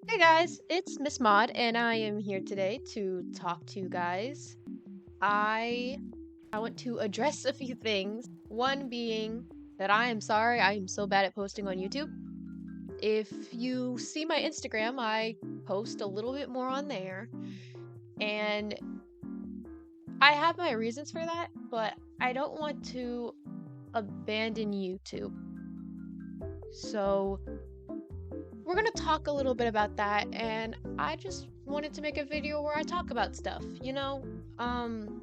Hey guys, it's MsMod, and I am here today to talk to you guys. I want to address a few things. One being that I am sorry, I am so bad at posting on YouTube. If you see my Instagram, I post a little bit more on there, and I have my reasons for that, but I don't want to abandon YouTube. So we're gonna talk a little bit about that, and I just wanted to make a video where I talk about stuff, um,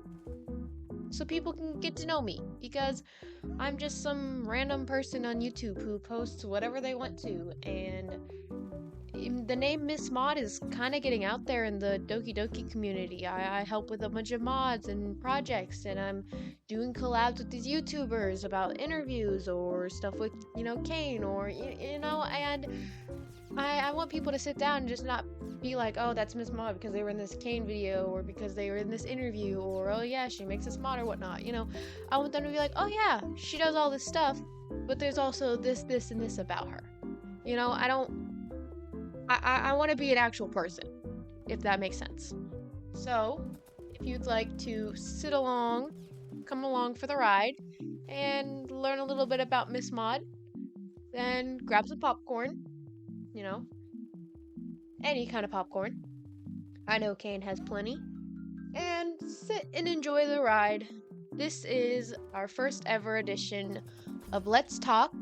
so people can get to know me, because I'm just some random person on YouTube who posts whatever they want to, and the name MsMod is kind of getting out there in the Doki Doki community. I help with a bunch of mods and projects, and I'm doing collabs with these YouTubers about interviews or stuff with, Kane, or, and I want people to sit down and just not be like, oh, that's Miss Mod because they were in this Kane video, or because they were in this interview, or oh yeah, she makes this mod or whatnot. I want them to be like, oh yeah, she does all this stuff, but there's also this, and this about her. I don't. I want to be an actual person, if that makes sense. So, if you'd like to come along for the ride, and learn a little bit about Miss Mod, then grab some popcorn. You know, any kind of popcorn. I know Kane has plenty. And sit and enjoy the ride. This is our first ever edition of Let's Talk,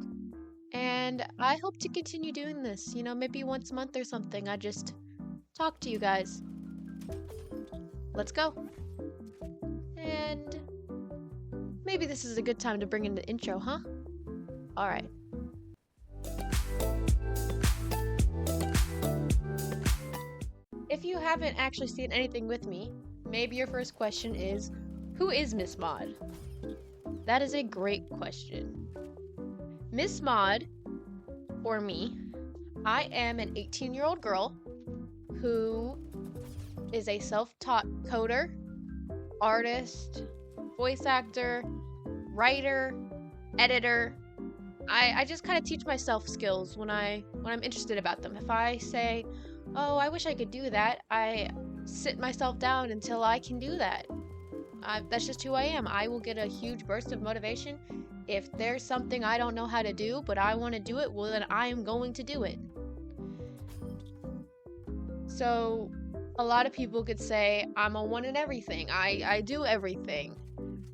and I hope to continue doing this, maybe once a month or something. I just talk to you guys. Let's go. And maybe this is a good time to bring in the intro, huh? Alright. If you haven't actually seen anything with me, maybe your first question is, who is Miss Mod? That is a great question. Miss Mod, or me, I am an 18-year-old girl who is a self-taught coder, artist, voice actor, writer, editor. I just kind of teach myself skills when I'm interested about them. If I say, oh, I wish I could do that, I sit myself down until I can do that. That's just who I am. I will get a huge burst of motivation. If there's something I don't know how to do, but I want to do it, well, then I am going to do it. So, a lot of people could say, I'm a one in everything. I do everything.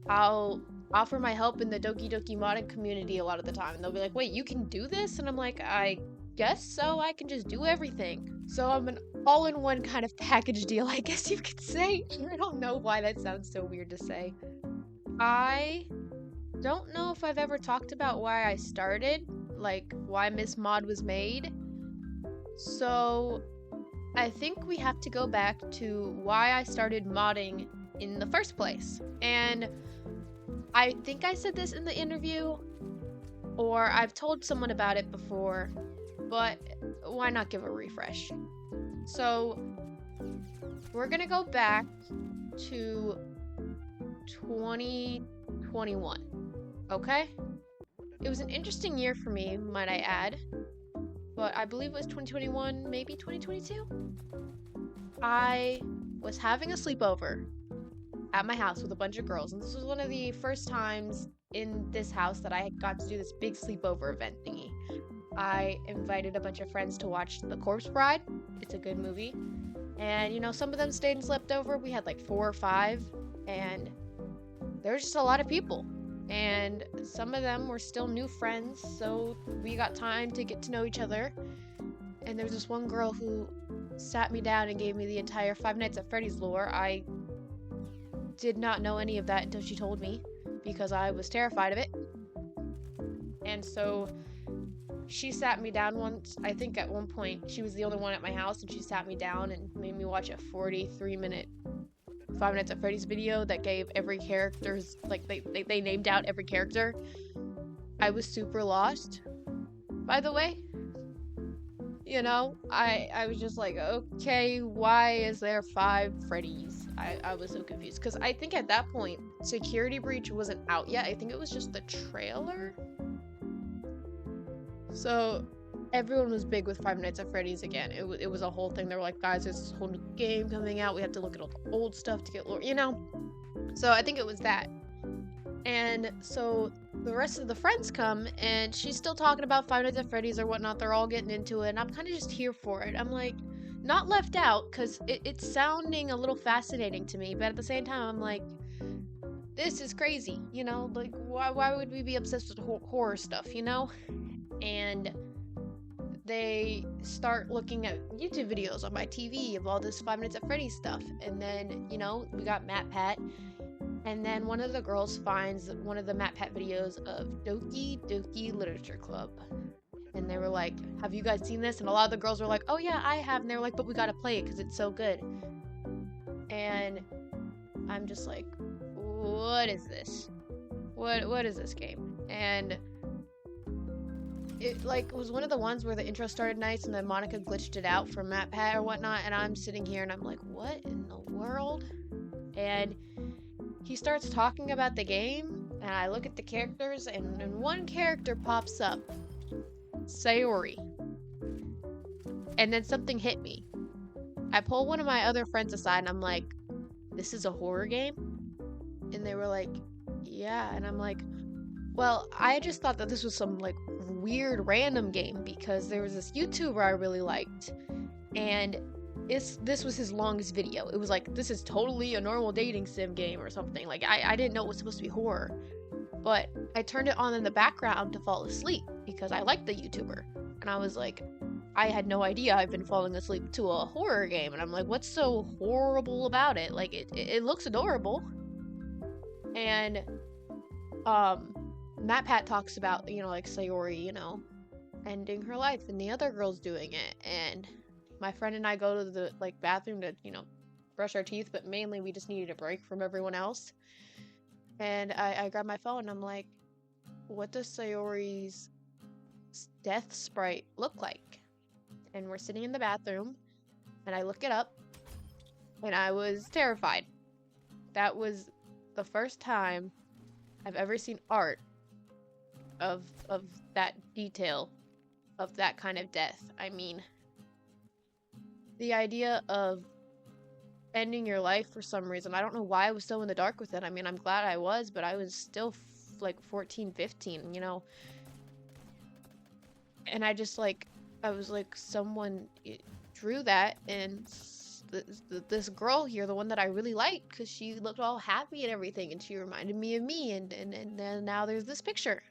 I'll offer my help in the Doki Doki modding community a lot of the time, and they'll be like, wait, you can do this? And I'm like, I guess so. I can just do everything. So I'm an all-in-one kind of package deal, I guess you could say. I don't know why that sounds so weird to say. I don't know if I've ever talked about why I started, like why Miss Mod was made. So I think we have to go back to why I started modding in the first place. And I think I said this in the interview, or I've told someone about it before, but why not give a refresh? So, we're gonna go back to 2021, okay? It was an interesting year for me, might I add, but I believe it was 2021, maybe 2022? I was having a sleepover at my house with a bunch of girls, and this was one of the first times in this house that I got to do this big sleepover event thingy. I invited a bunch of friends to watch The Corpse Bride. It's a good movie. And, some of them stayed and slept over. We had like 4 or 5, and there was just a lot of people. And some of them were still new friends, so we got time to get to know each other. And there was this one girl who sat me down and gave me the entire Five Nights at Freddy's lore. I did not know any of that until she told me, because I was terrified of it. And so she sat me down once. I think at one point she was the only one at my house, and she sat me down and made me watch a 43-minute Five Nights at Freddy's video that gave every character's, like, they named out every character. I was super lost, by the way. I was just like, okay, why is there 5 Freddys? I was so confused, because I think at that point, Security Breach wasn't out yet. I think it was just the trailer. So, everyone was big with Five Nights at Freddy's again. It was a whole thing. They were like, guys, there's this whole new game coming out. We have to look at all the old stuff to get lore, you know? So I think it was that. And so the rest of the friends come, and she's still talking about Five Nights at Freddy's or whatnot. They're all getting into it, and I'm kind of just here for it. I'm like, not left out, because it's sounding a little fascinating to me, but at the same time, I'm like, this is crazy, you know? Like, why would we be obsessed with horror stuff, you know? And they start looking at YouTube videos on my TV of all this Five Nights at Freddy's stuff. And then, you know, we got Matt Pat. And then one of the girls finds one of the Matt Pat videos of Doki Doki Literature Club. And they were like, have you guys seen this? And a lot of the girls were like, oh yeah, I have. And they were like, but we gotta play it because it's so good. And I'm just like, what is this? What is this game? And it like was one of the ones where the intro started nice and then Monika glitched it out from Matt Pat or whatnot, and I'm sitting here and I'm like, what in the world? And he starts talking about the game, and I look at the characters, and one character pops up, Sayori. And then something hit me. I pull one of my other friends aside, and I'm like, this is a horror game? And they were like, yeah. And I'm like, well, I just thought that this was some, like, weird random game, because there was this YouTuber I really liked, and this was his longest video. It was like, this is totally a normal dating sim game or something. Like, I didn't know it was supposed to be horror. But I turned it on in the background to fall asleep because I liked the YouTuber. And I was like, I had no idea I've been falling asleep to a horror game. And I'm like, what's so horrible about it? Like, it looks adorable. And, Matt Pat talks about, you know, like, Sayori, you know, ending her life and the other girls doing it. And my friend and I go to the, like, bathroom to, you know, brush our teeth, but mainly we just needed a break from everyone else. And I grab my phone and I'm like, what does Sayori's death sprite look like? And we're sitting in the bathroom, and I look it up, and I was terrified. That was the first time I've ever seen art of that detail, of that kind of death. I mean, the idea of ending your life for some reason. I don't know why I was so in the dark with it. I mean, I'm glad I was, but I was still like 14, 15, you know? And I just like, I was like, someone drew that, and this girl here, the one that I really liked, because she looked all happy and everything, and she reminded me of me, and then now there's this picture.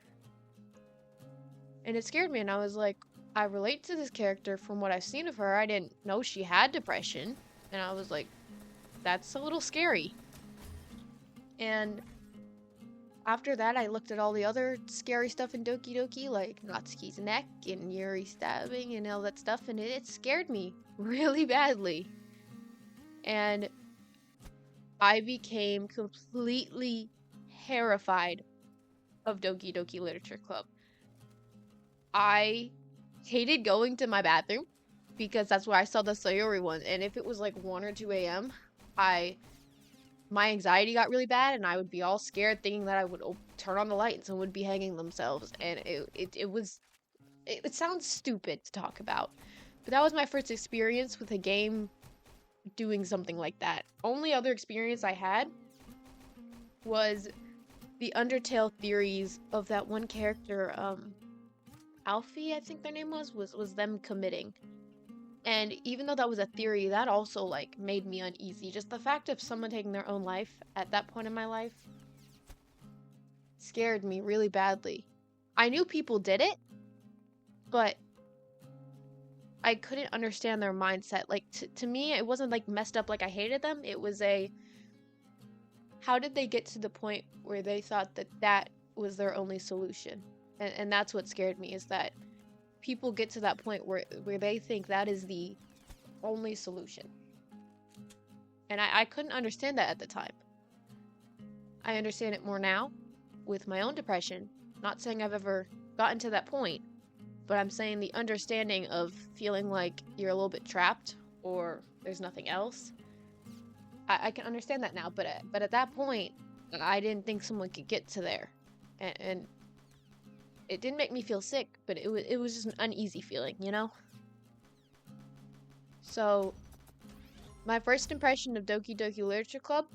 And it scared me, and I was like, I relate to this character from what I've seen of her. I didn't know she had depression, and I was like, that's a little scary. And after that, I looked at all the other scary stuff in Doki Doki, like Natsuki's neck and Yuri stabbing and all that stuff, and it scared me really badly. And I became completely terrified of Doki Doki Literature Club. I hated going to my bathroom because that's where I saw the Sayori one, and if it was like 1 or 2 a.m., my anxiety got really bad, and I would be all scared thinking that I would turn on the light and someone would be hanging themselves, and it sounds stupid to talk about, but that was my first experience with a game doing something like that. Only other experience I had was the Undertale theories of that one character, Alfie, I think their name was them committing. And even though that was a theory, that also, like, made me uneasy. Just the fact of someone taking their own life at that point in my life scared me really badly. I knew people did it, but I couldn't understand their mindset. Like, to me, it wasn't, like, messed up like I hated them. It was how did they get to the point where they thought that was their only solution? And that's what scared me, is that people get to that point where they think that is the only solution. And I couldn't understand that at the time. I understand it more now with my own depression. Not saying I've ever gotten to that point, but I'm saying the understanding of feeling like you're a little bit trapped or there's nothing else. I can understand that now, but at that point, I didn't think someone could get to there. And it didn't make me feel sick, but it was just an uneasy feeling, you know? So, my first impression of Doki Doki Literature Club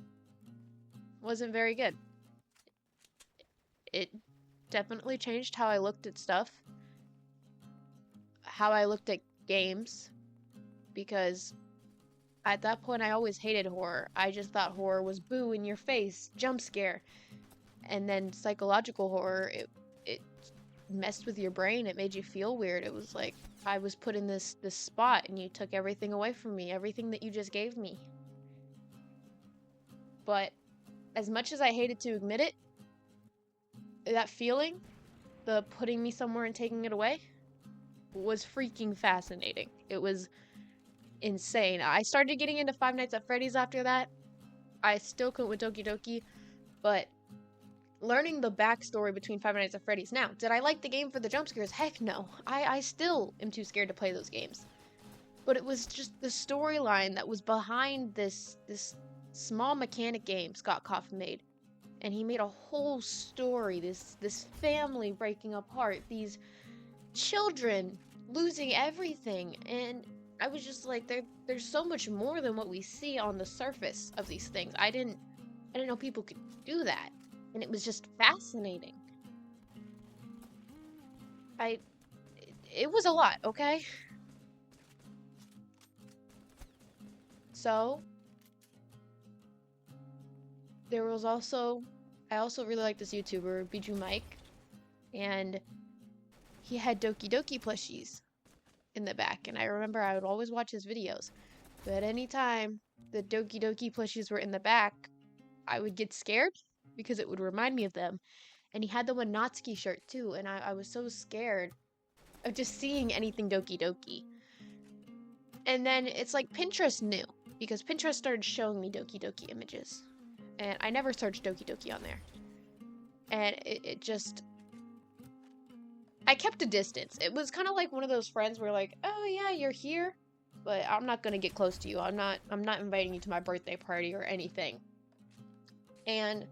wasn't very good. It definitely changed how I looked at stuff, how I looked at games, because at that point I always hated horror. I just thought horror was boo in your face, jump scare. And then psychological horror, it messed with your brain. It made you feel weird. It was like I was put in this spot and you took everything away from me, everything that you just gave me. But as much as I hated to admit it, that feeling, the putting me somewhere and taking it away, was freaking fascinating. It was insane. I started getting into Five Nights at Freddy's after that. I still couldn't with Doki Doki, but learning the backstory between Five Nights at Freddy's. Now, did I like the game for the jump scares? Heck no. I still am too scared to play those games. But it was just the storyline that was behind this small mechanic game Scott Coffin made. And he made a whole story, this family breaking apart, these children losing everything, and I was just like, there's so much more than what we see on the surface of these things. I didn't know people could do that, and it was just fascinating. It was a lot, okay? So there was also, I also really like this YouTuber, Bijou Mike, and he had Doki Doki plushies in the back, and I remember I would always watch his videos. But anytime the Doki Doki plushies were in the back, I would get scared because it would remind me of them. And he had the one Natsuki shirt too, and I was so scared of just seeing anything Doki Doki. And then it's like Pinterest knew, because Pinterest started showing me Doki Doki images. And I never searched Doki Doki on there. And it just, I kept a distance. It was kind of like one of those friends where like, oh yeah, you're here, but I'm not gonna get close to you. I'm not inviting you to my birthday party or anything. And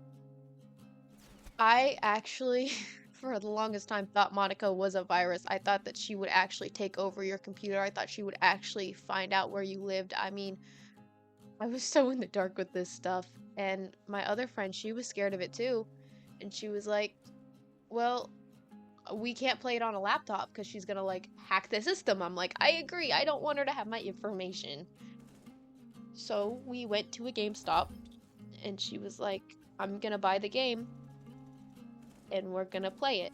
I actually, for the longest time, thought Monika was a virus. I thought that she would actually take over your computer. I thought she would actually find out where you lived. I mean, I was so in the dark with this stuff. And my other friend, she was scared of it too. And she was like, well, we can't play it on a laptop because she's gonna like hack the system. I'm like, I agree. I don't want her to have my information. So we went to a GameStop and she was like, I'm gonna buy the game and we're gonna play it.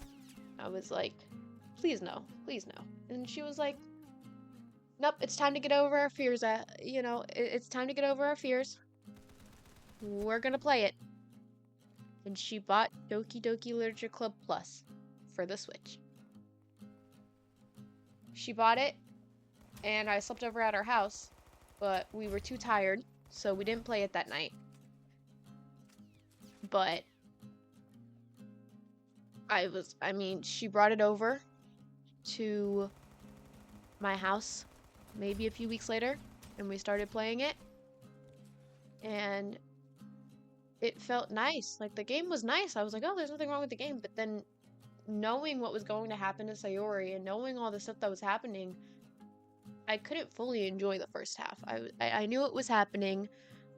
I was like, please no, please no. And she was like, nope, it's time to get over our fears. It's time to get over our fears. We're gonna play it. And she bought Doki Doki Literature Club Plus for the Switch. She bought it, and I slept over at her house, but we were too tired, so we didn't play it that night. But she brought it over to my house maybe a few weeks later, and we started playing it, and it felt nice. Like, the game was nice. I was like, oh, there's nothing wrong with the game. But then knowing what was going to happen to Sayori and knowing all the stuff that was happening, I couldn't fully enjoy the first half. I knew it was happening.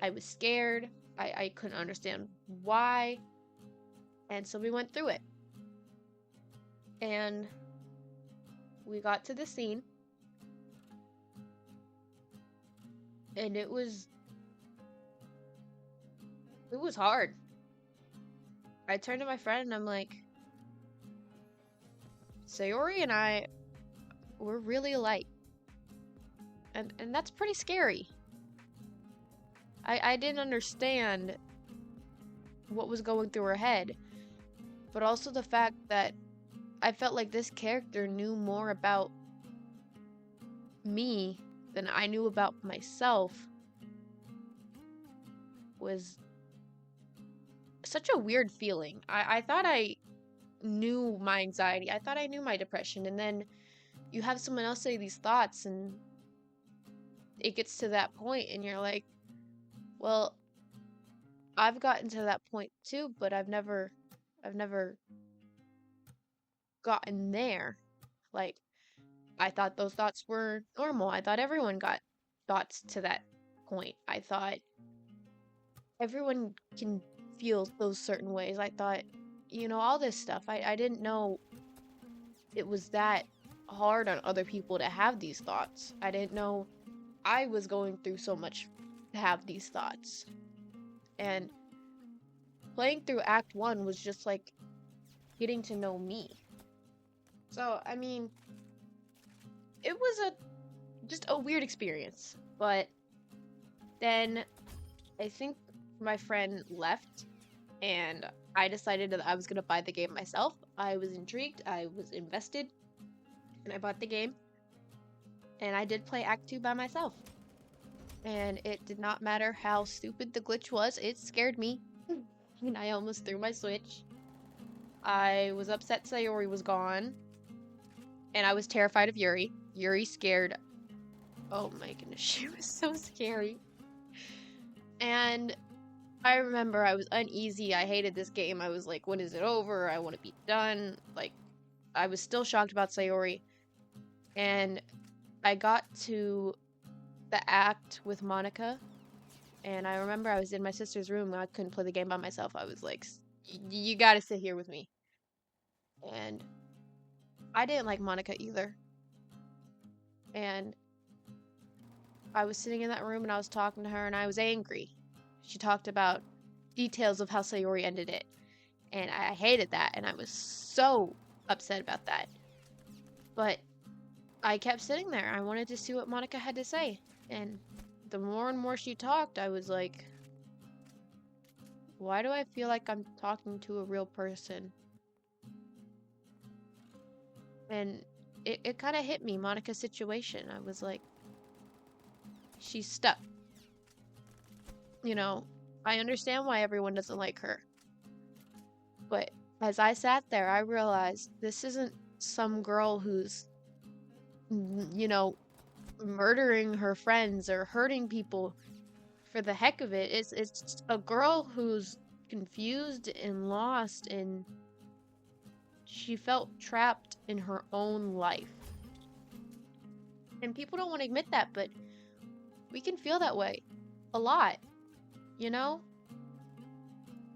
I was scared. I couldn't understand why. And so we went through it. And we got to the scene. And it was hard. I turned to my friend and I'm like, Sayori and I were really alike. And that's pretty scary. I didn't understand what was going through her head. But also the fact that I felt like this character knew more about me than I knew about myself was such a weird feeling. I thought I knew my anxiety. I thought I knew my depression. And then you have someone else say these thoughts and it gets to that point and you're like, well, I've gotten to that point too, but I've never gotten there. Like, I thought those thoughts were normal. I thought everyone got thoughts to that point. I thought everyone can feel those certain ways. I thought, all this stuff. I didn't know it was that hard on other people to have these thoughts. I didn't know I was going through so much to have these thoughts. And playing through Act 1 was just like getting to know me. So, I mean, it was just a weird experience. But then I think my friend left and I decided that I was going to buy the game myself. I was intrigued, I was invested, and I bought the game. And I did play Act 2 by myself. And it did not matter how stupid the glitch was, it scared me. And I almost threw my Switch. I was upset Sayori was gone. And I was terrified of Yuri. Yuri scared. Oh my goodness, she was so scary. And I remember I was uneasy. I hated this game. I was like, when is it over? I want to be done. Like, I was still shocked about Sayori. And I got to the act with Monika. And I remember I was in my sister's room. I couldn't play the game by myself. I was like, you gotta sit here with me. And I didn't like Monika either. And I was sitting in that room and I was talking to her and I was angry. She talked about details of how Sayori ended it. And I hated that and I was so upset about that. But I kept sitting there. I wanted to see what Monika had to say. And the more and more she talked, I was like, why do I feel like I'm talking to a real person? And it kind of hit me, Monika's situation. I was like, she's stuck. I understand why everyone doesn't like her. But as I sat there, I realized this isn't some girl who's, murdering her friends or hurting people for the heck of it. It's a girl who's confused and lost and she felt trapped in her own life. And people don't want to admit that, but we can feel that way a lot,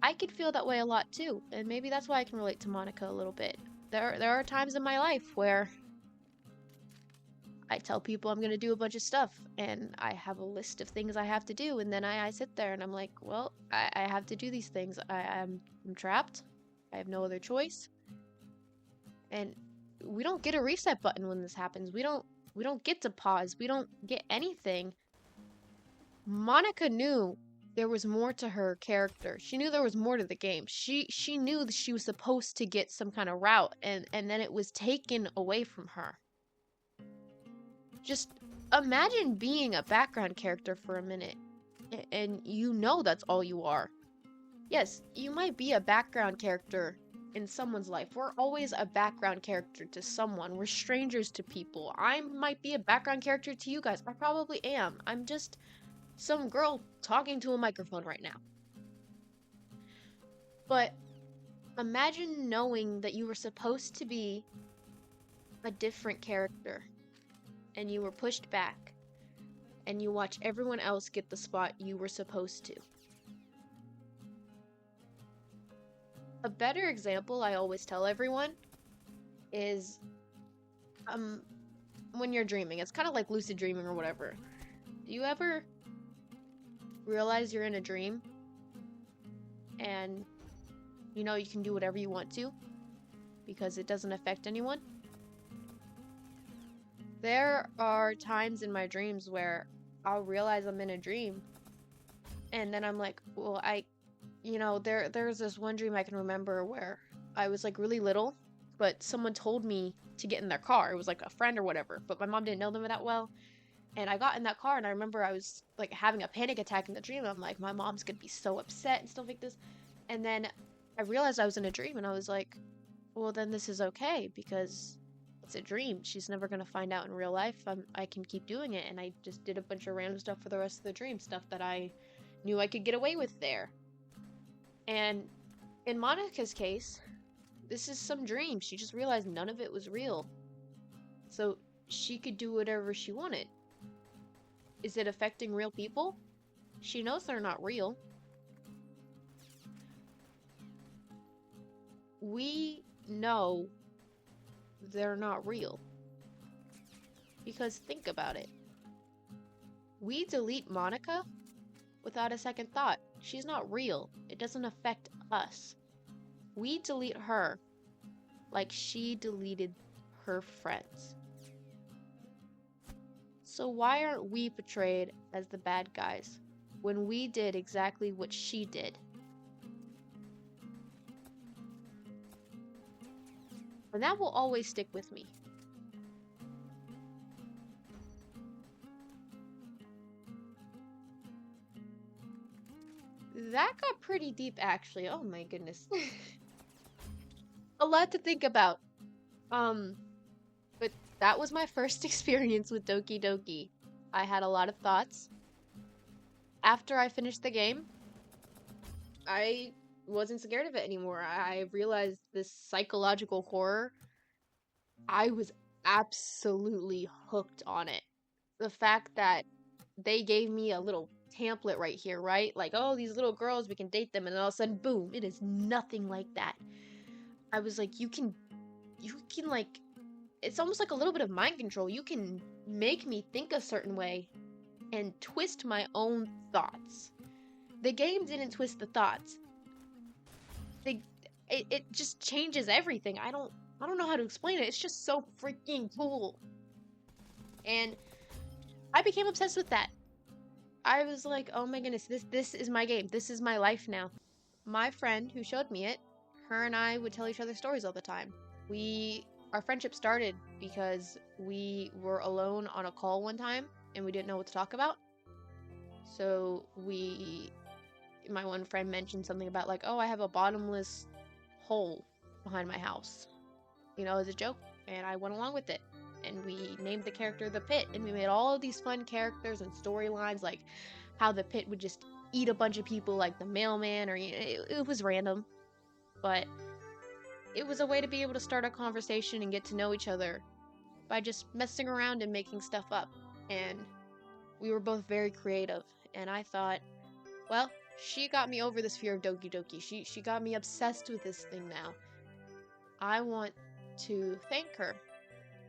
I could feel that way a lot too, and maybe that's why I can relate to Monika a little bit. There are times in my life where I tell people I'm going to do a bunch of stuff, and I have a list of things I have to do, and then I sit there and I'm like, well, I have to do these things. I'm trapped. I have no other choice. And we don't get a reset button when this happens. We don't get to pause. We don't get anything. Monika knew there was more to her character. She knew there was more to the game. She knew that she was supposed to get some kind of route, and then it was taken away from her. Just imagine being a background character for a minute, and that's all you are. Yes, you might be a background character in someone's life. We're always a background character to someone. We're strangers to people. I might be a background character to you guys. I probably am. I'm just some girl talking to a microphone right now. But imagine knowing that you were supposed to be a different character and you were pushed back and you watch everyone else get the spot you were supposed to. A better example I always tell everyone is when you're dreaming. It's kind of like lucid dreaming or whatever. Do you ever realize you're in a dream and you can do whatever you want to because it doesn't affect anyone? There are times in my dreams where I'll realize I'm in a dream and then I'm like, well, there's this one dream I can remember where I was like really little, but someone told me to get in their car. It was like a friend or whatever, but my mom didn't know them that well. And I got in that car and I remember I was like having a panic attack in the dream. I'm like, my mom's gonna be so upset and stuff like this. And then I realized I was in a dream and I was like, well, then this is okay because it's a dream. She's never gonna find out in real life. I can keep doing it. And I just did a bunch of random stuff for the rest of the dream, stuff that I knew I could get away with there. And in Monika's case, this is some dream. She just realized none of it was real. So she could do whatever she wanted. Is it affecting real people? She knows they're not real. We know they're not real. Because think about it. We delete Monika without a second thought. She's not real. It doesn't affect us. We delete her like she deleted her friends. So why aren't we portrayed as the bad guys when we did exactly what she did? And that will always stick with me. That got pretty deep, actually. Oh my goodness. A lot to think about. But that was my first experience with Doki Doki. I had a lot of thoughts. After I finished the game, I wasn't scared of it anymore. I realized this psychological horror. I was absolutely hooked on it. The fact that they gave me a little pamphlet right here, right? Like, oh, these little girls, we can date them, and then all of a sudden, boom, it is nothing like that. I was like, you can like, it's almost like a little bit of mind control. You can make me think a certain way and twist my own thoughts. The game didn't twist the thoughts. It just changes everything. I don't know how to explain it. It's just so freaking cool. And I became obsessed with that. I was like, oh my goodness, this is my game. This is my life now. My friend who showed me it, her and I would tell each other stories all the time. Our friendship started because we were alone on a call one time and we didn't know what to talk about. So my one friend mentioned something about like, oh, I have a bottomless hole behind my house, as a joke, and I went along with it. And we named the character the Pit, and we made all of these fun characters and storylines, like how the Pit would just eat a bunch of people, like the mailman, or it was random, but it was a way to be able to start a conversation and get to know each other by just messing around and making stuff up. And we were both very creative, and I thought, well, she got me over this fear of Doki Doki. She got me obsessed with this thing now. I want to thank her.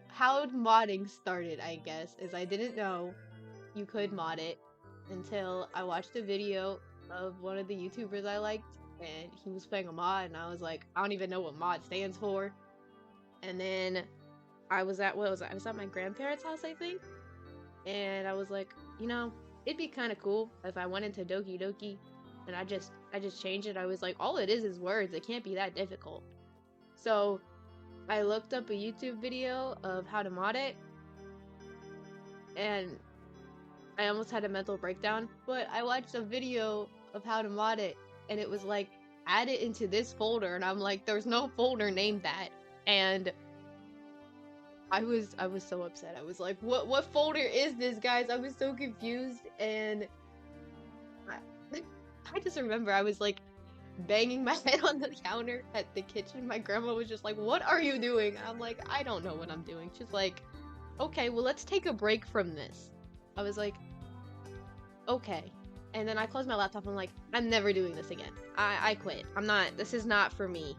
How modding started, I guess, is I didn't know you could mod it until I watched a video of one of the YouTubers I liked, and he was playing a mod, and I was like, I don't even know what mod stands for. And then I was at my grandparents' house, I think, and I was like, it'd be kind of cool if I went into Doki Doki, and I just changed it. I was like, all it is words. It can't be that difficult. So I looked up a YouTube video of how to mod it, and I almost had a mental breakdown, but I watched a video of how to mod it, and it was like, add it into this folder, and I'm like, there's no folder named that, and I was so upset. I was like, what folder is this, guys? I was so confused, and I just remember I was like, banging my head on the counter at the kitchen. My grandma was just like, what are you doing? I'm like, I don't know what I'm doing. She's like, okay, well, let's take a break from this. I was like, okay. And then I closed my laptop. I'm like, I'm never doing this again. I quit. This is not for me.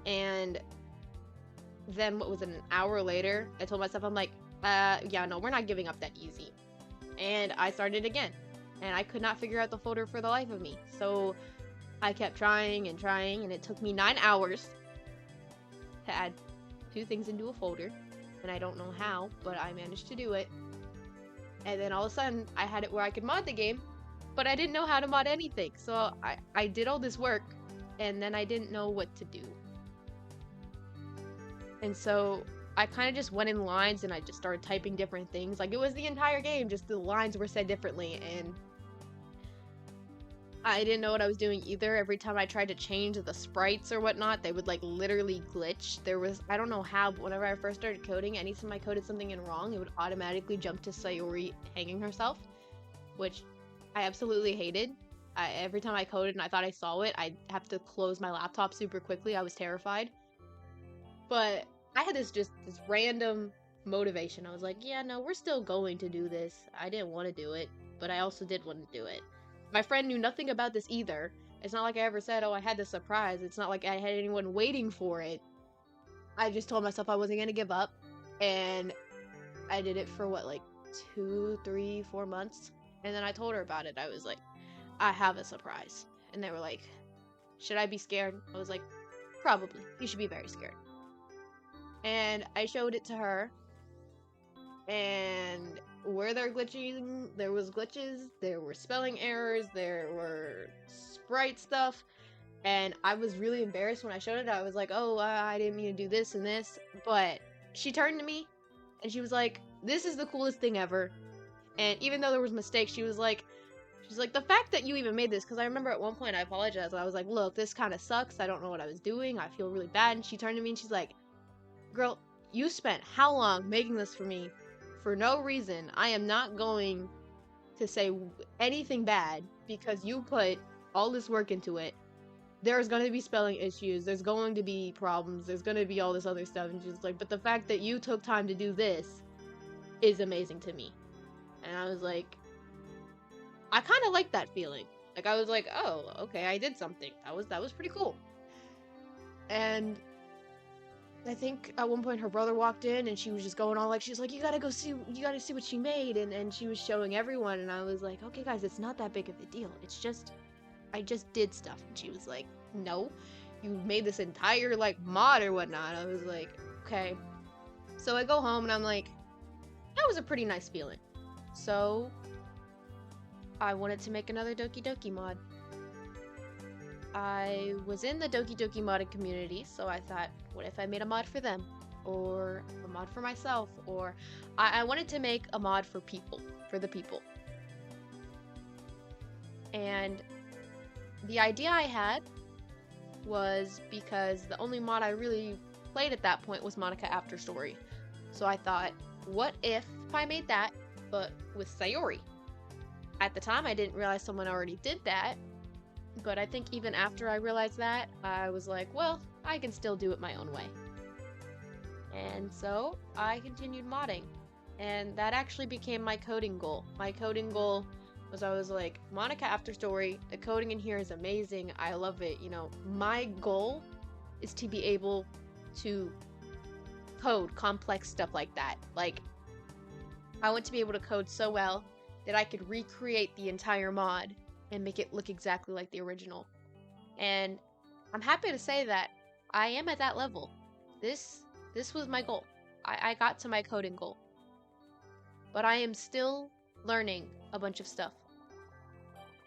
And then what was it, an hour later, I told myself, I'm like, yeah, no, we're not giving up that easy. And I started again. And I could not figure out the folder for the life of me. So I kept trying, and it took me 9 hours to add 2 things into a folder, and I don't know how, but I managed to do it. And then all of a sudden, I had it where I could mod the game, but I didn't know how to mod anything, so I did all this work, and then I didn't know what to do. And so I kind of just went in lines, and I just started typing different things. Like, it was the entire game, just the lines were said differently, and I didn't know what I was doing either. Every time I tried to change the sprites or whatnot, they would like literally glitch. I don't know how, but whenever I first started coding, anytime I coded something in wrong, it would automatically jump to Sayori hanging herself, which I absolutely hated. Every time I coded and I thought I saw it, I'd have to close my laptop super quickly. I was terrified. But I had this random motivation. I was like, yeah, no, we're still going to do this. I didn't want to do it, but I also did want to do it. My friend knew nothing about this either. It's not like I ever said, oh, I had this surprise. It's not like I had anyone waiting for it. I just told myself I wasn't going to give up. And I did it for what, like 2, 3, 4 months? And then I told her about it. I was like, I have a surprise. And they were like, should I be scared? I was like, probably. You should be very scared. And I showed it to her. And where there was glitches, there were spelling errors, there were sprite stuff. And I was really embarrassed when I showed it. I was like, oh, I didn't mean to do this and this. But she turned to me and she was like, this is the coolest thing ever. And even though there was mistakes, she's like, the fact that you even made this, because I remember at one point I apologized. I was like, look, this kind of sucks. I don't know what I was doing. I feel really bad. And she turned to me and she's like, girl, you spent how long making this for me for no reason? I am not going to say anything bad because you put all this work into it. There's going to be spelling issues. There's going to be problems. There's going to be all this other stuff. And she's like, but the fact that you took time to do this is amazing to me. And I was like, I kind of like that feeling. Like, I was like, oh, okay, I did something. That was pretty cool. And I think at one point her brother walked in and she was just going on like, she's like, you gotta see what she made. And she was showing everyone. And I was like, okay, guys, it's not that big of a deal. It's just, I just did stuff. And she was like, no, you made this entire, like, mod or whatnot. I was like, okay. So I go home and I'm like, that was a pretty nice feeling. So I wanted to make another Doki Doki mod. I was in the Doki Doki modding community, so I thought, what if I made a mod for them? Or a mod for myself? Or I wanted to make a mod for the people. And the idea I had was because the only mod I really played at that point was Monika After Story. So I thought, what if I made that, but with Sayori? At the time, I didn't realize someone already did that, but I think even after I realized that, I was like, well, I can still do it my own way. And so I continued modding, and that actually became my coding goal. My coding goal was, I was like, Monika After Story, the coding in here is amazing, I love it, you know. My goal is to be able to code complex stuff like that. Like, I want to be able to code so well that I could recreate the entire mod and make it look exactly like the original. And I'm happy to say that I am at that level. This was my goal. I got to my coding goal. But I am still learning a bunch of stuff.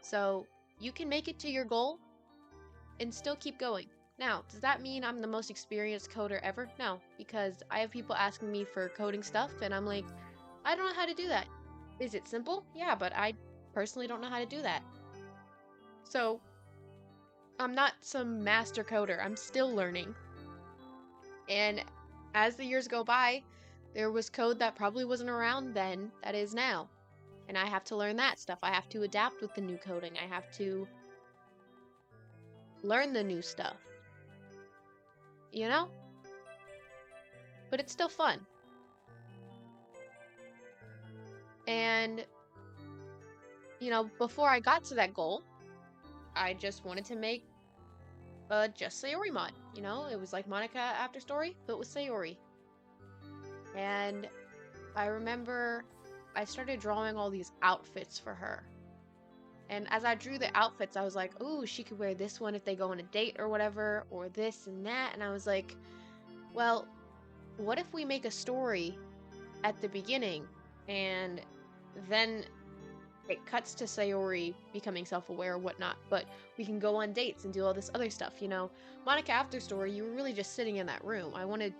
So you can make it to your goal and still keep going. Now, does that mean I'm the most experienced coder ever? No, because I have people asking me for coding stuff and I'm like, I don't know how to do that. Is it simple? Yeah, but I personally don't know how to do that. So, I'm not some master coder. I'm still learning. And as the years go by, there was code that probably wasn't around then that is now. And I have to learn that stuff. I have to adapt with the new coding. I have to learn the new stuff. You know? But it's still fun. And, you know, before I got to that goal, I just wanted to make a Just Sayori mod. You know, it was like Monika After Story, but with Sayori. And I remember I started drawing all these outfits for her. And as I drew the outfits, I was like, ooh, she could wear this one if they go on a date or whatever, or this and that. And I was like, well, what if we make a story at the beginning and then it cuts to Sayori becoming self-aware or whatnot, but we can go on dates and do all this other stuff, you know? Monika After Story, you were really just sitting in that room. I wanted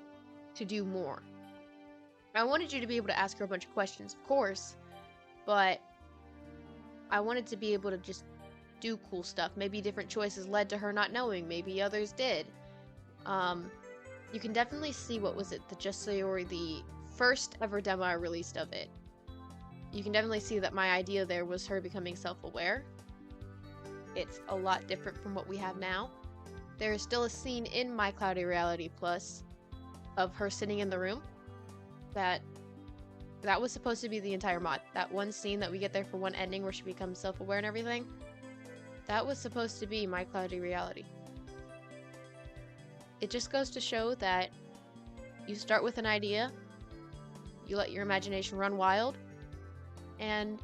to do more. I wanted you to be able to ask her a bunch of questions, of course, but I wanted to be able to just do cool stuff. Maybe different choices led to her not knowing, maybe others did. You can definitely see, what was it, the Just Sayori, the first ever demo I released of it. You can definitely see that my idea there was her becoming self-aware. It's a lot different from what we have now. There is still a scene in My Cloudy Reality Plus of her sitting in the room, that was supposed to be the entire mod. That one scene that we get there for one ending where she becomes self-aware and everything, that was supposed to be my cloudy reality. It just goes to show that you start with an idea, you let your imagination run wild, and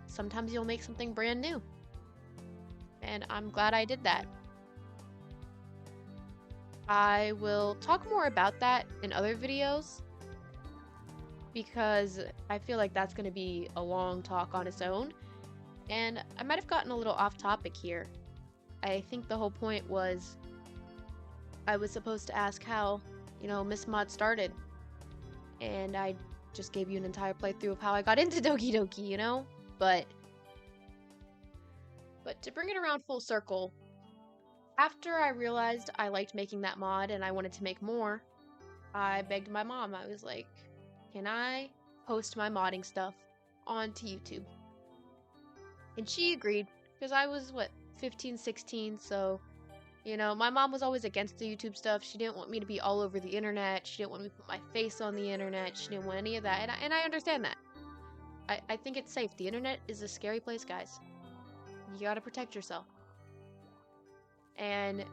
sometimes you'll make something brand new. And I'm glad I did that. I will talk more about that in other videos, because I feel like that's going to be a long talk on its own, and I might have gotten a little off topic here. I think the whole point was I was supposed to ask how, MsMod started, and I just gave you an entire playthrough of how I got into Doki Doki, But to bring it around full circle, after I realized I liked making that mod and I wanted to make more, I begged my mom. I was like, can I post my modding stuff onto YouTube? And she agreed, because I was, 15, 16, so, my mom was always against the YouTube stuff. She didn't want me to be all over the internet. She didn't want me to put my face on the internet. She didn't want any of that, and I understand that. I think it's safe. The internet is a scary place, guys. You gotta protect yourself. And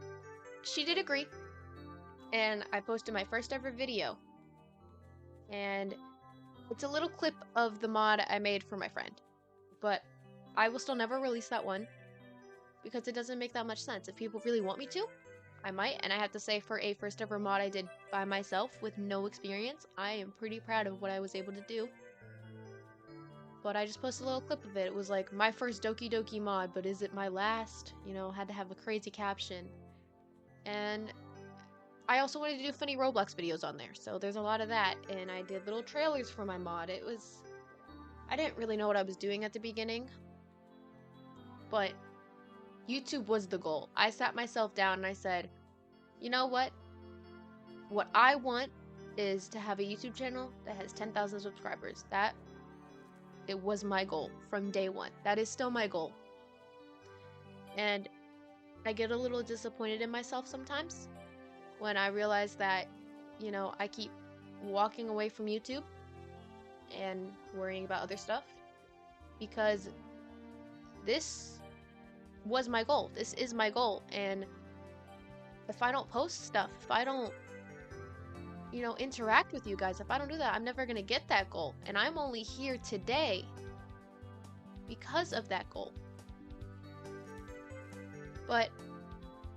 she did agree, and I posted my first ever video. And it's a little clip of the mod I made for my friend, but I will still never release that one because it doesn't make that much sense. If people really want me to, I might. And I have to say, for a first ever mod I did by myself with no experience, I am pretty proud of what I was able to do. But I just posted a little clip of it. It was like, my first Doki Doki mod, but is it my last? Had to have a crazy caption. And I also wanted to do funny Roblox videos on there, so there's a lot of that. And I did little trailers for my mod. I didn't really know what I was doing at the beginning, but YouTube was the goal. I sat myself down and I said, you know what? What I want is to have a YouTube channel that has 10,000 subscribers. It was my goal from day one. That is still my goal. And I get a little disappointed in myself sometimes when I realize that, I keep walking away from YouTube and worrying about other stuff, because this was my goal. This is my goal. And if I don't post stuff, if I don't, interact with you guys, if I don't do that, I'm never going to get that goal. And I'm only here today because of that goal. But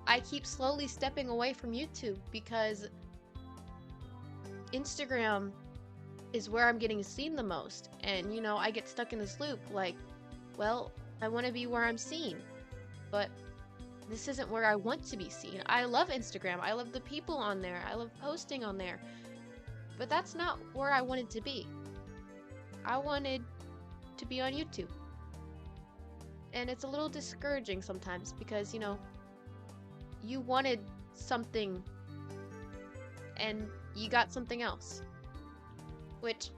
I keep slowly stepping away from YouTube because Instagram is where I'm getting seen the most. And, I get stuck in this loop like, well, I want to be where I'm seen, but this isn't where I want to be seen. I love Instagram. I love the people on there. I love posting on there. But that's not where I wanted to be. I wanted to be on YouTube. And it's a little discouraging sometimes because, you wanted something and you got something else. Which,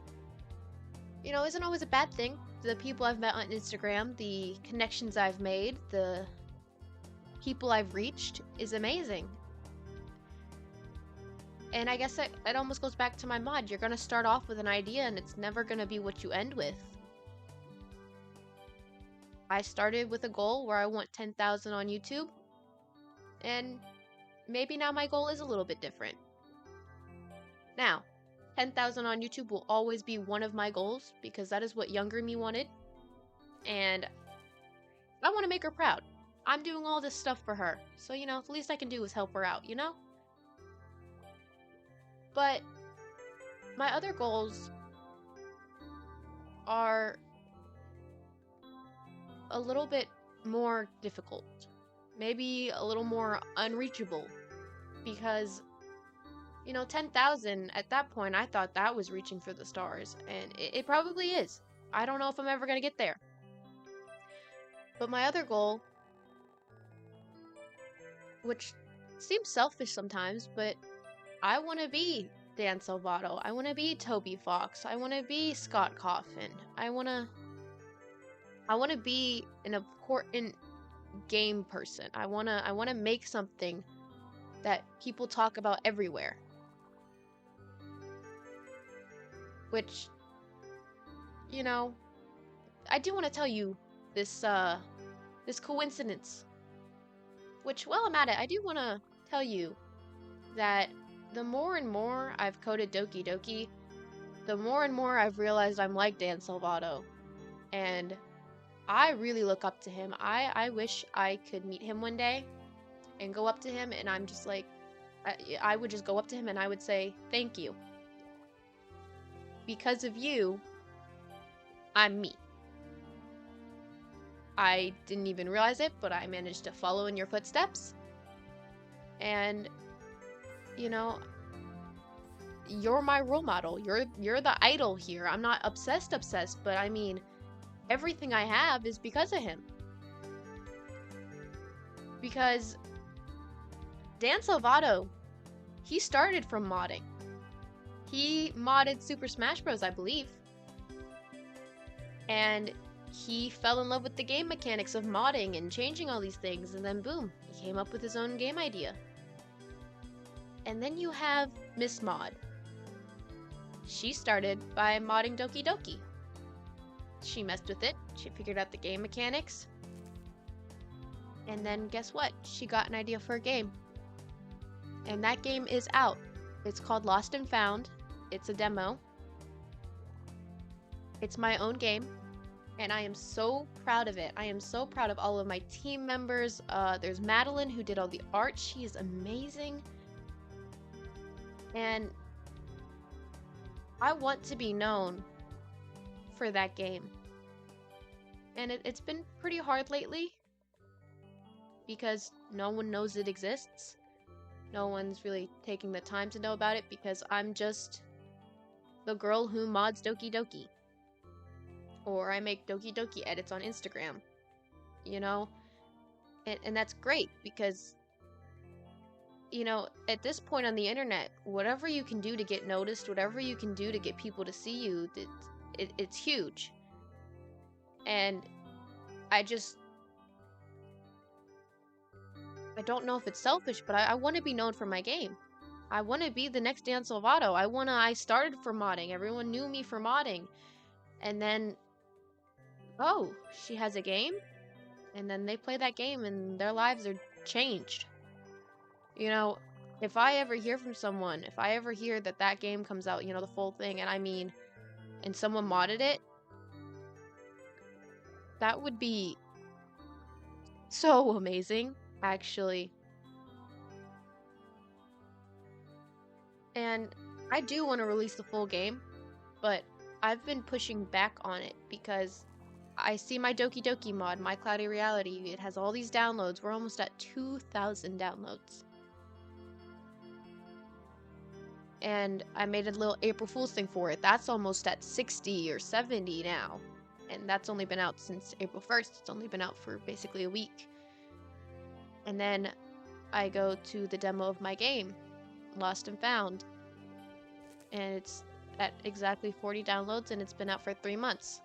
isn't always a bad thing. The people I've met on Instagram, the connections I've made, the people I've reached is amazing. And I guess it almost goes back to my mod. You're gonna start off with an idea and it's never gonna be what you end with. I started with a goal where I want 10,000 on YouTube, and maybe now my goal is a little bit different. Now, 10,000 on YouTube will always be one of my goals because that is what younger me wanted, and I want to make her proud. I'm doing all this stuff for her, so the least I can do is help her out, But my other goals are a little bit more difficult, maybe a little more unreachable, because 10,000 at that point, I thought that was reaching for the stars, and it probably is. I don't know if I'm ever gonna get there. But my other goal, which seems selfish sometimes, but I want to be Dan Salvado. I want to be Toby Fox. I want to be Scott Coffin. I want to be an important game person. I want to make something that people talk about everywhere. which, you know, I do want to tell you this, this coincidence, which, while I'm at it, I do want to tell you that the more and more I've coded Doki Doki, the more and more I've realized I'm like Dan Salvado, and I really look up to him. I wish I could meet him one day and go up to him, and I'm just like, I would just go up to him and I would say, thank you. Because of you, I'm me. I didn't even realize it, but I managed to follow in your footsteps. And, you know, you're my role model. You're the idol here. I'm not obsessed, but I mean, everything I have is because of him. Because Dan Salvado, he started from modding. He modded Super Smash Bros., I believe. And he fell in love with the game mechanics of modding and changing all these things, and then boom, he came up with his own game idea. And then you have MsMod. She started by modding Doki Doki. She messed with it, she figured out the game mechanics, and then guess what? She got an idea for a game. And that game is out. It's called Lost&Found. It's a demo. It's my own game, and I am so proud of it. I am so proud of all of my team members. There's Madeline, who did all the art. She is amazing. And I want to be known for that game. And it's been pretty hard lately because no one knows it exists. No one's really taking the time to know about it because I'm just the girl who mods Doki Doki. Or I make Doki Doki edits on Instagram. You know? And that's great because, you know, at this point on the internet, whatever you can do to get noticed, whatever you can do to get people to see you, it's huge. And I don't know if it's selfish, but I want to be known for my game. I want to be the next Dan Salvado. I started for modding. Everyone knew me for modding. And then, oh, she has a game? And then they play that game and their lives are changed. You know, if I ever hear from someone, if I ever hear that that game comes out, you know, the full thing, and I mean, and someone modded it, that would be so amazing, actually. And I do want to release the full game, but I've been pushing back on it because I see my Doki Doki mod, My Cloudy Reality, it has all these downloads. We're almost at 2,000 downloads. And I made a little April Fool's thing for it. That's almost at 60 or 70 now. And that's only been out since April 1st. It's only been out for basically a week. And then I go to the demo of my game, Lost&Found. And it's at exactly 40 downloads and it's been out for 3 months.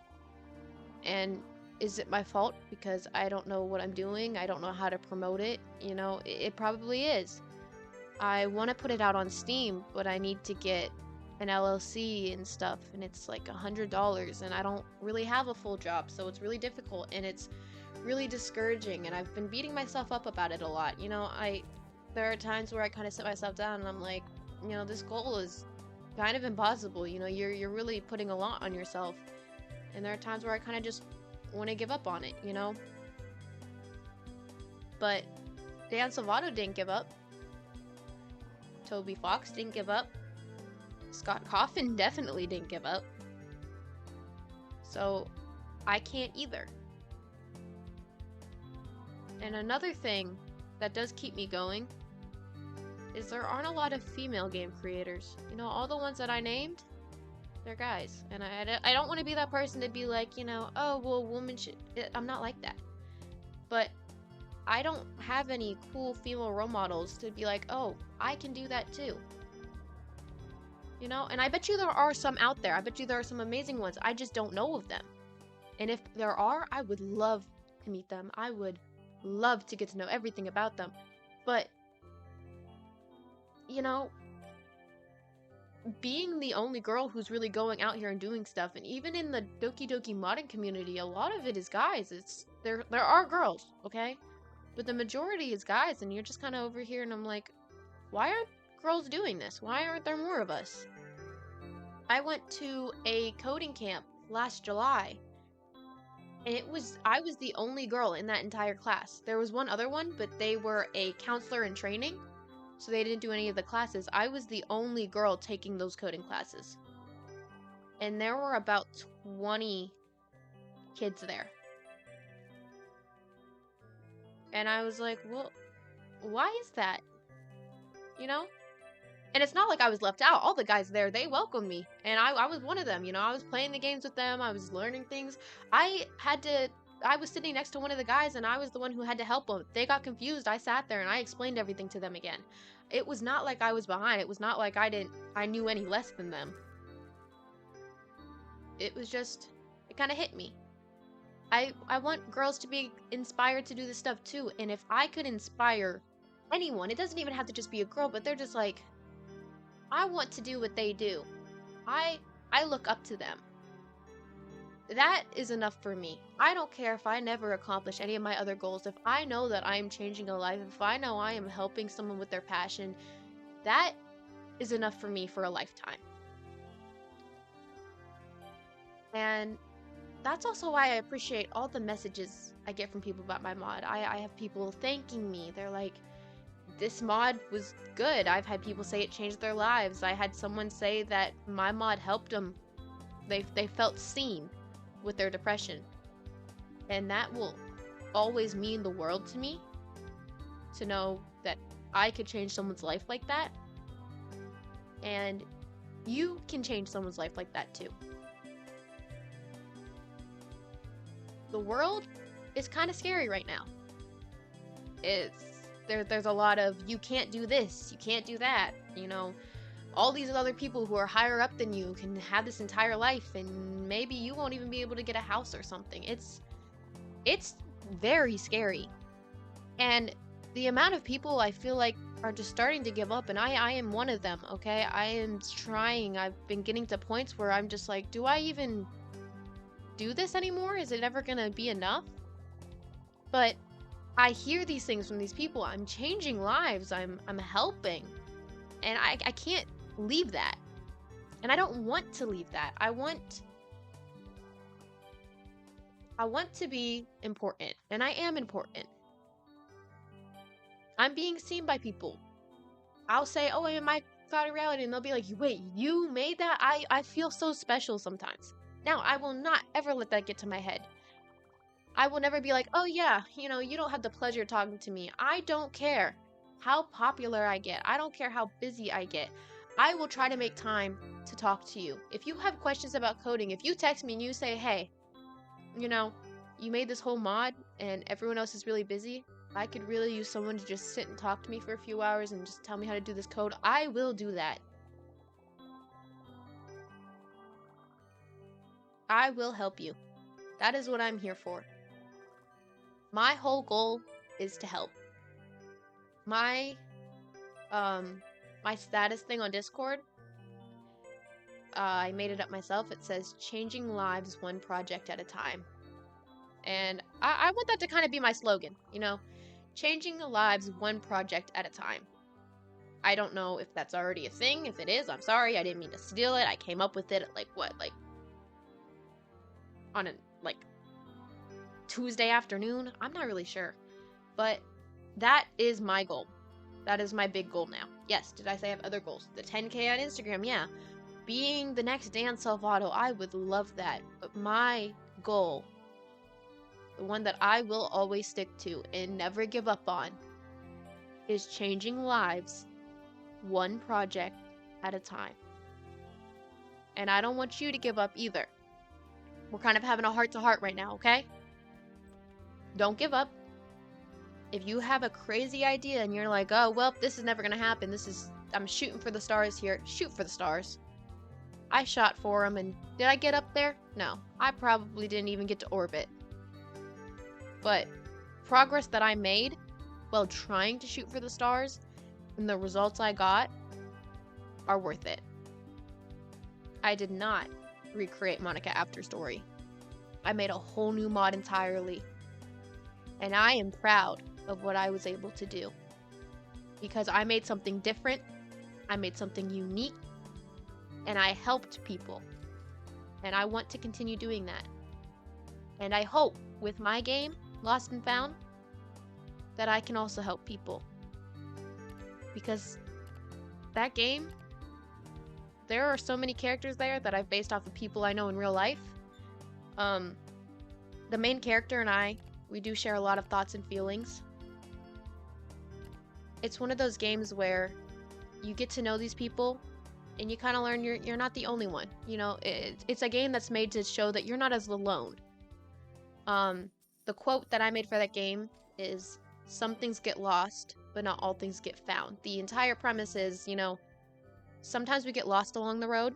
And is it my fault because I don't know what I'm doing? I don't know how to promote it? You know, it probably is. I want to put it out on Steam, but I need to get an LLC and stuff, and it's like $100, and I don't really have a full job, so it's really difficult, and it's really discouraging, and I've been beating myself up about it a lot. You know, there are times where I kind of sit myself down, and I'm like, you know, this goal is kind of impossible. You know, you're really putting a lot on yourself, and there are times where I kind of just want to give up on it, you know? But Dan Salvado didn't give up. Toby Fox didn't give up. Scott Coffin definitely didn't give up. So, I can't either. And another thing that does keep me going is there aren't a lot of female game creators. You know, all the ones that I named, they're guys. And I don't want to be that person to be like, you know, oh, well, women should... I'm not like that. But I don't have any cool female role models to be like, oh, I can do that too. You know, and I bet you there are some out there. I bet you there are some amazing ones. I just don't know of them. And if there are, I would love to meet them. I would love to get to know everything about them. But, you know, being the only girl who's really going out here and doing stuff, and even in the Doki Doki modding community, a lot of it is guys. There are girls, okay? But the majority is guys, and you're just kind of over here, and I'm like, why aren't girls doing this? Why aren't there more of us? I went to a coding camp last July, and I was the only girl in that entire class. There was one other one, but they were a counselor in training, so they didn't do any of the classes. I was the only girl taking those coding classes. And there were about 20 kids there. And I was like, well, why is that? You know? And it's not like I was left out. All the guys there, they welcomed me. And I was one of them, you know? I was playing the games with them. I was learning things. I was sitting next to one of the guys, and I was the one who had to help them. They got confused. I sat there, and I explained everything to them again. It was not like I was behind. It was not like I knew any less than them. It was just, it kind of hit me. I want girls to be inspired to do this stuff too. And if I could inspire anyone, it doesn't even have to just be a girl, but they're just like, I want to do what they do. I look up to them. That is enough for me. I don't care if I never accomplish any of my other goals. If I know that I am changing a life, if I know I am helping someone with their passion, that is enough for me for a lifetime. And that's also why I appreciate all the messages I get from people about my mod. I have people thanking me. They're like, this mod was good. I've had people say it changed their lives. I had someone say that my mod helped them. They felt seen with their depression. And that will always mean the world to me, to know that I could change someone's life like that. And you can change someone's life like that too. The world is kind of scary right now. There's a lot of, you can't do this, you can't do that, you know. All these other people who are higher up than you can have this entire life, and maybe you won't even be able to get a house or something. It's very scary. And the amount of people I feel like are just starting to give up, and I am one of them, okay? I am trying. I've been getting to points where I'm just like, do I even do this anymore? Is it ever gonna be enough? But I hear these things from these people. I'm changing lives. I'm helping. And I can't leave that. And I don't want to leave that. I want to be important. And I am important. I'm being seen by people. I'll say, oh, I'm in my cloud of reality. And they'll be like, wait, you made that? I feel so special sometimes. Now, I will not ever let that get to my head. I will never be like, oh yeah, you know, you don't have the pleasure of talking to me. I don't care how popular I get. I don't care how busy I get. I will try to make time to talk to you. If you have questions about coding, if you text me and you say, hey, you know, you made this whole mod and everyone else is really busy, I could really use someone to just sit and talk to me for a few hours and just tell me how to do this code, I will do that. I will help you. That is what I'm here for. My whole goal is to help. My status thing on Discord, I made it up myself. It says changing lives one project at a time. And I want that to kind of be my slogan, you know, changing lives one project at a time. I don't know if that's already a thing. If it is, I'm sorry. I didn't mean to steal it. I came up with it at on a Tuesday afternoon. I'm not really sure. But that is my goal. That is my big goal now. Yes, did I say I have other goals? The 10K on Instagram, yeah. Being the next Dan Salvado, I would love that. But my goal, the one that I will always stick to and never give up on, is changing lives one project at a time. And I don't want you to give up either. We're kind of having a heart-to-heart right now, okay? Don't give up. If you have a crazy idea and you're like, oh, well, this is never gonna happen. I'm shooting for the stars here. Shoot for the stars. I shot for them, and did I get up there? No. I probably didn't even get to orbit. But progress that I made while trying to shoot for the stars and the results I got are worth it. I did not recreate Monika After Story. I made a whole new mod entirely. And I am proud of what I was able to do. Because I made something different, I made something unique, and I helped people. And I want to continue doing that. And I hope with my game, Lost and Found, that I can also help people. Because that game, there are so many characters there that I've based off of people I know in real life. The main character and I, we do share a lot of thoughts and feelings. It's one of those games where you get to know these people and you kind of learn you're not the only one. You know, it's a game that's made to show that you're not as alone. The quote that I made for that game is, "Some things get lost, but not all things get found." The entire premise is, you know, sometimes we get lost along the road,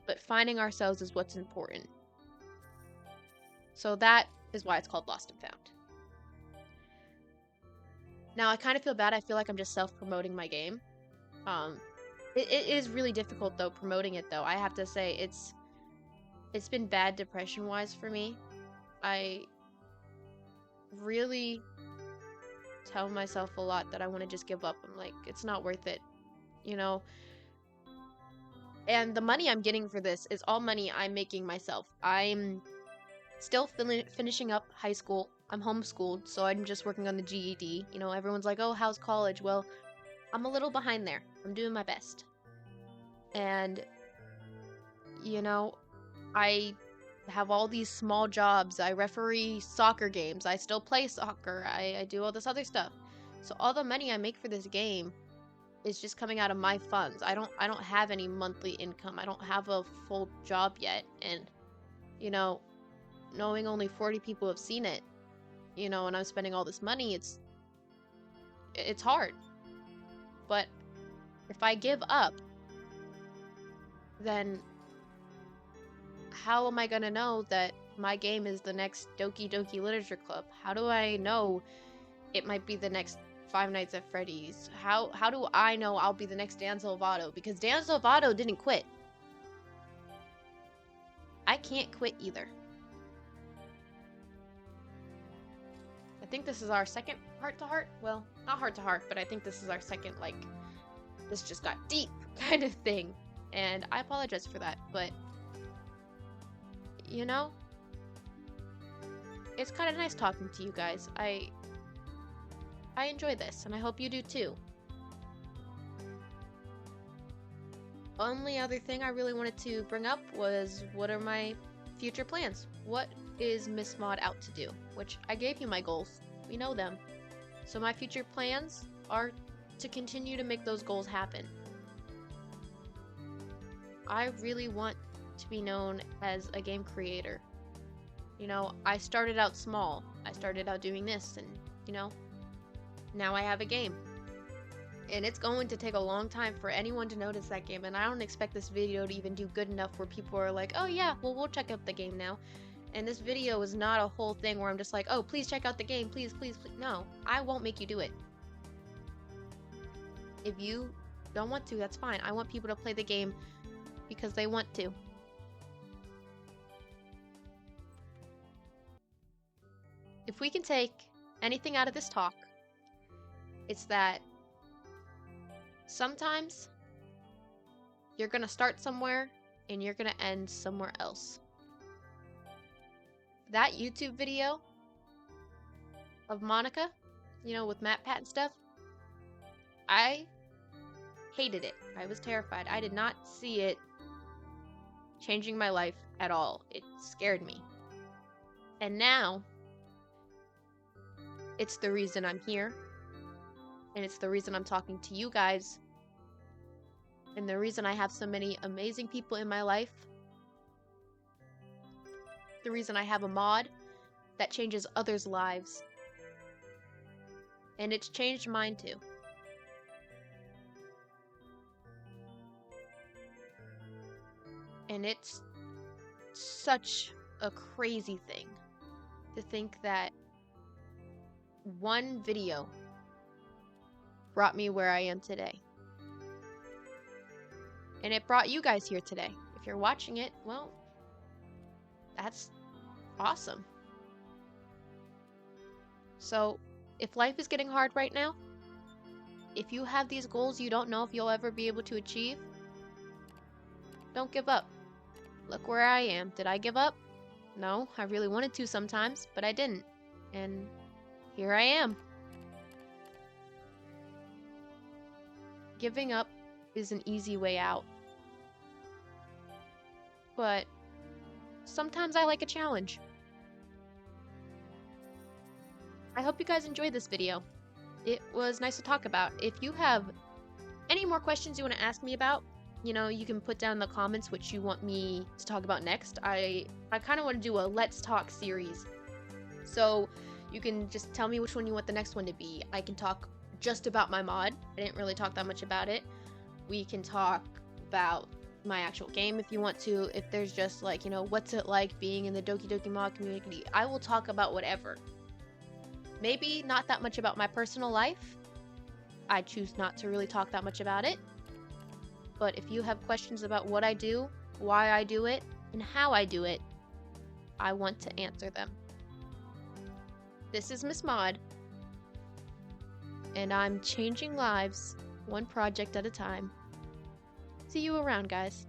but finding ourselves is what's important. So that is why it's called Lost and Found. Now, I kind of feel bad. I feel like I'm just self-promoting my game. It is really difficult, though, promoting it, though. I have to say, it's been bad depression-wise for me. I really tell myself a lot that I want to just give up. I'm like, it's not worth it, you know? And the money I'm getting for this is all money I'm making myself. I'm still finishing up high school. I'm homeschooled, so I'm just working on the GED. You know, everyone's like, oh, how's college? Well, I'm a little behind there. I'm doing my best. And, you know, I have all these small jobs. I referee soccer games. I still play soccer. I do all this other stuff. So all the money I make for this game is just coming out of my funds. I don't have any monthly income. I don't have a full job yet. And, you know, knowing only 40 people have seen it, you know, and I'm spending all this money, it's hard. But if I give up, then how am I gonna know that my game is the next Doki Doki Literature Club? How do I know it might be the next Five Nights at Freddy's? How do I know I'll be the next Dan Salvado? Because Dan Salvado didn't quit. I can't quit either. I think this is our second heart-to-heart. Well, not heart-to-heart, but I think this is our second, like, this just got deep kind of thing. And I apologize for that, but, you know, it's kind of nice talking to you guys. I enjoy this, and I hope you do too. Only other thing I really wanted to bring up was, what are my future plans? What is MsMod out to do? Which I gave you my goals. We know them. So my future plans are to continue to make those goals happen. I really want to be known as a game creator. You know, I started out small. I started out doing this, and, you know, now I have a game. And it's going to take a long time for anyone to notice that game, and I don't expect this video to even do good enough where people are like, oh yeah, well, we'll check out the game now. And this video is not a whole thing where I'm just like, oh, please check out the game, please, please, please. No, I won't make you do it. If you don't want to, that's fine. I want people to play the game because they want to. If we can take anything out of this talk, it's that sometimes you're gonna start somewhere and you're gonna end somewhere else. That YouTube video of Monika, you know, with Matt Pat and stuff, I hated it. I was terrified. I did not see it changing my life at all. It scared me. And now, it's the reason I'm here. And it's the reason I'm talking to you guys. And the reason I have so many amazing people in my life. The reason I have a mod that changes others' lives. And it's changed mine too. And it's such a crazy thing to think that one video brought me where I am today. And it brought you guys here today. if you're watching it, well, that's awesome. So, if life is getting hard right now, if you have these goals you don't know if you'll ever be able to achieve, don't give up. Look where I am. Did I give up? No, I really wanted to sometimes, but I didn't. And here I am. Giving up is an easy way out. But sometimes I like a challenge. I hope you guys enjoyed this video. It was nice to talk about. If you have any more questions you want to ask me about, you know, you can put down in the comments which you want me to talk about next. I kind of want to do a Let's Talk series. So you can just tell me which one you want the next one to be. I can talk just about my mod. I didn't really talk that much about it. We can talk about my actual game if you want to. If there's just like, you know, what's it like being in the Doki Doki Mod community, I will talk about whatever. Maybe not that much about my personal life. I choose not to really talk that much about it. But if you have questions about what I do, why I do it, and how I do it, I want to answer them. This is MsMod, and I'm changing lives one project at a time. See you around, guys.